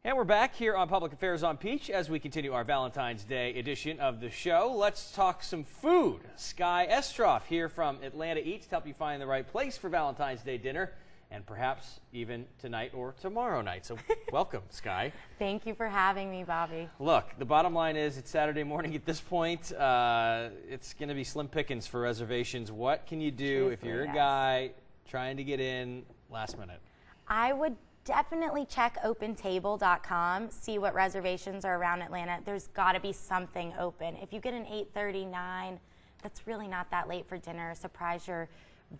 And we're back here on Public Affairs on Peach as we continue our Valentine's Day edition of the show. Let's talk some food. Skye Estroff here from Atlanta Eats to help you find the right place for Valentine's Day dinner, and perhaps even tonight or tomorrow night. So welcome, Skye. Thank you for having me, Bobby. Look, the bottom line is it's Saturday morning at this point. It's going to be slim pickings for reservations. What can you do if you're a guy trying to get in last minute? I would definitely check opentable.com, see what reservations are around Atlanta. There's got to be something open. If you get an 8:39, that's really not that late for dinner. Surprise your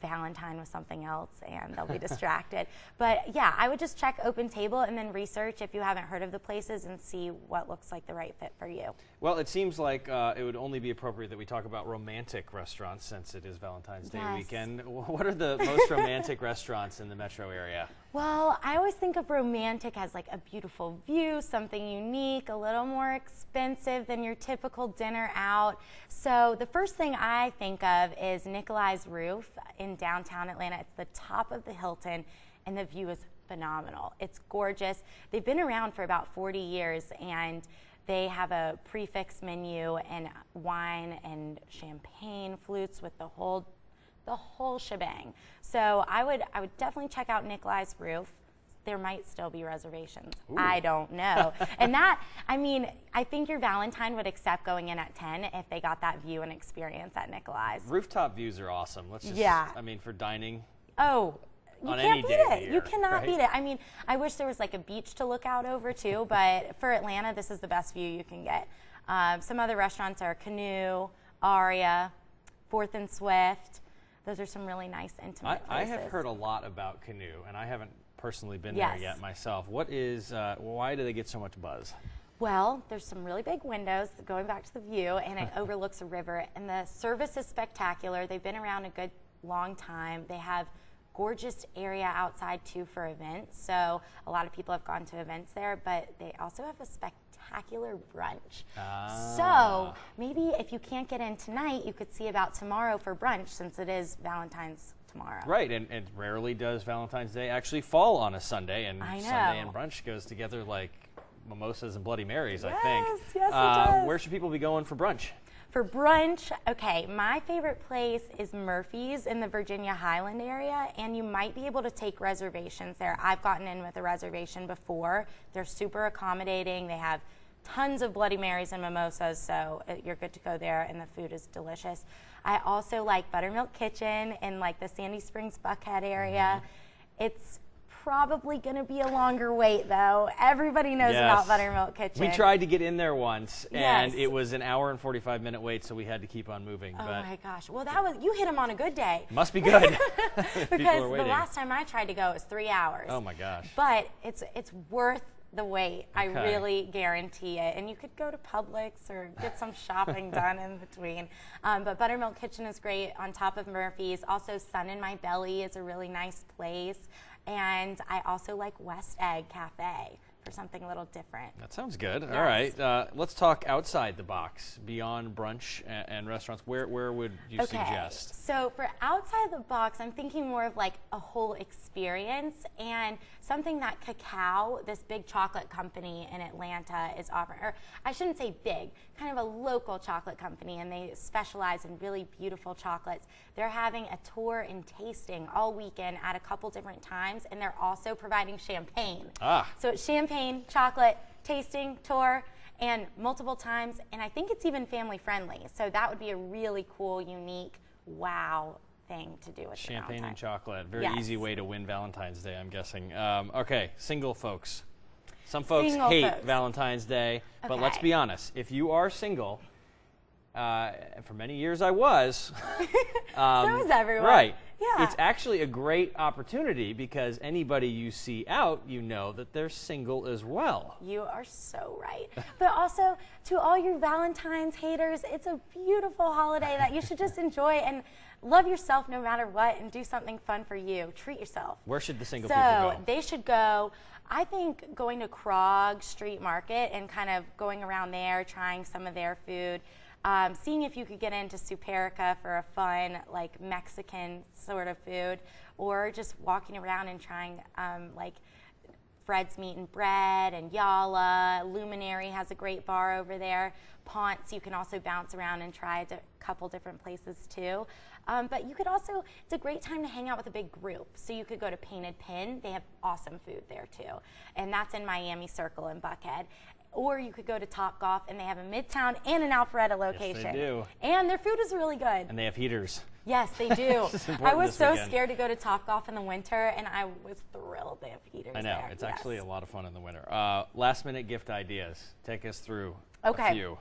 Valentine with something else and they'll be distracted. But yeah, I would just check OpenTable and then research if you haven't heard of the places and see what looks like the right fit for you. Well, it seems like it would only be appropriate that we talk about romantic restaurants since it is Valentine's Day weekend. What are the most romantic restaurants in the metro area? Well, I always think of romantic as like a beautiful view, something unique, a little more expensive than your typical dinner out. So the first thing I think of is Nikolai's Roof in downtown Atlanta. It's the top of the Hilton and the view is phenomenal. It's gorgeous. They've been around for about 40 years and they have a prefix menu and wine and champagne flutes with the whole shebang. So I would definitely check out Nikolai's Roof. There might still be reservations. Ooh. I don't know. And that, I mean, I think your Valentine would accept going in at 10 if they got that view and experience at Nikolai's. Rooftop views are awesome. Let's just, I mean, for dining. Oh, you can't beat it. You cannot beat it. I mean, I wish there was like a beach to look out over too, but for Atlanta, this is the best view you can get. Some other restaurants are Canoe, Aria, Fourth and Swift. Those are some really nice, intimate places. I have heard a lot about Canoe, and I haven't personally been there yet myself. What is, why do they get so much buzz? Well, there's some really big windows going back to the view, and it overlooks a river, and the service is spectacular. They've been around a good long time. They have gorgeous area outside too for events, so a lot of people have gone to events there, but they also have a spectacular brunch. So maybe if you can't get in tonight, you could see about tomorrow for brunch since it is Valentine's tomorrow. Right, and rarely does Valentine's Day actually fall on a Sunday, and Sunday and brunch goes together like mimosas and Bloody Marys, I think. Yes, it does. Where should people be going for brunch? For brunch, okay, my favorite place is Murphy's in the Virginia Highland area, and you might be able to take reservations there. I've gotten in with a reservation before. They're super accommodating. They have tons of Bloody Marys and mimosas, so you're good to go there, and the food is delicious. I also like Buttermilk Kitchen in like the Sandy Springs Buckhead area. It's probably going to be a longer wait, though. Everybody knows about Buttermilk Kitchen. We tried to get in there once, and it was an hour and 45-minute wait, so we had to keep on moving. Oh my gosh! Well, you hit them on a good day. Must be good. Because the last time I tried to go, it was 3 hours. Oh my gosh! But it's worth the wait. I really guarantee it. And you could go to Publix or get some shopping done in between. But Buttermilk Kitchen is great on top of Murphy's. Also, Sun in My Belly is a really nice place. And I also like West Egg Cafe for something a little different. That sounds good. All right. Let's talk outside the box, beyond brunch and restaurants. Where would you suggest? So for outside the box, I'm thinking more of like a whole experience and something that Cacao, this big chocolate company in Atlanta, is offering. Or I shouldn't say big, kind of a local chocolate company, and they specialize in really beautiful chocolates. They're having a tour and tasting all weekend at a couple different times, and they're also providing champagne. So it's champagne, chocolate, tasting, tour, and multiple times, and I think it's even family friendly. So that would be a really cool, unique, wow thing to do with champagne and chocolate. Very easy way to win Valentine's Day, I'm guessing. Okay, single folks. Some folks hate Valentine's Day, but let's be honest. If you are single, and for many years I was. So is everyone. Right. Yeah. It's actually a great opportunity because anybody you see out, you know that they're single as well. You are so right. But also, to all your Valentine's haters, it's a beautiful holiday that you should just enjoy and love yourself no matter what and do something fun for you. Treat yourself. Where should the single people go? So they should go, I think, going to Krog Street Market and kind of going around there, trying some of their food. Seeing if you could get into Superica for a fun, like Mexican sort of food, or just walking around and trying like Fred's Meat and Bread and Yala. Luminary has a great bar over there. Ponce, you can also bounce around and try a couple different places too. But you could also, it's a great time to hang out with a big group. So you could go to Painted Pin. They have awesome food there too. And that's in Miami Circle in Buckhead. Or you could go to Top Golf, and they have a Midtown and an Alpharetta location. Yes, they do. And their food is really good. And they have heaters. Yes, they do. I was so scared to go to Top Golf in the winter, and I was thrilled they have heaters there. I know. It's actually a lot of fun in the winter. Last minute gift ideas. Take us through a few.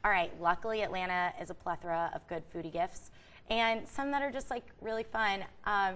All right. Luckily, Atlanta is a plethora of good foodie gifts. And some that are just like really fun.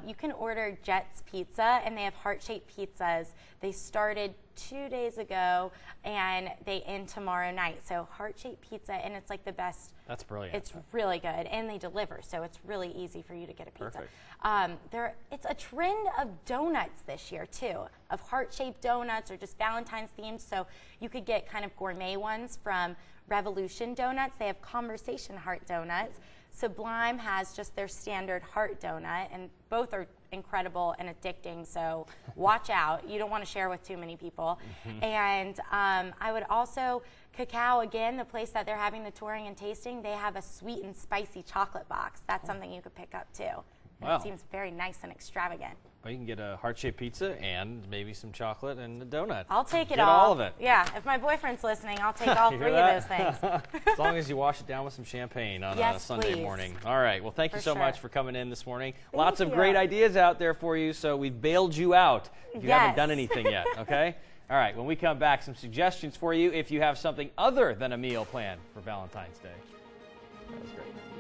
You can order Jet's Pizza, and they have heart-shaped pizzas. They started 2 days ago, and they end tomorrow night. So heart-shaped pizza, and it's like the best. That's brilliant. It's really good, and they deliver, so it's really easy for you to get a pizza. Perfect. It's a trend of donuts this year too, of heart-shaped donuts or just Valentine's themed. So you could get kind of gourmet ones from Revolution Donuts. They have Conversation Heart Donuts. Sublime has just their standard heart donut, and both are incredible and addicting, so watch out. You don't want to share with too many people. And I would also, Cacao, again, the place that they're having the touring and tasting, they have a sweet and spicy chocolate box. That's something you could pick up too. Wow. It seems very nice and extravagant. Well, you can get a heart-shaped pizza and maybe some chocolate and a donut. I'll take it all. Get all of it. Yeah, if my boyfriend's listening, I'll take all three of those things. As long as you wash it down with some champagne on a Sunday morning. All right. Well, thank you so much for coming in this morning. Lots of great ideas out there for you, so we've bailed you out if you haven't done anything yet, okay? All right. When we come back, some suggestions for you if you have something other than a meal planned for Valentine's Day. That was great.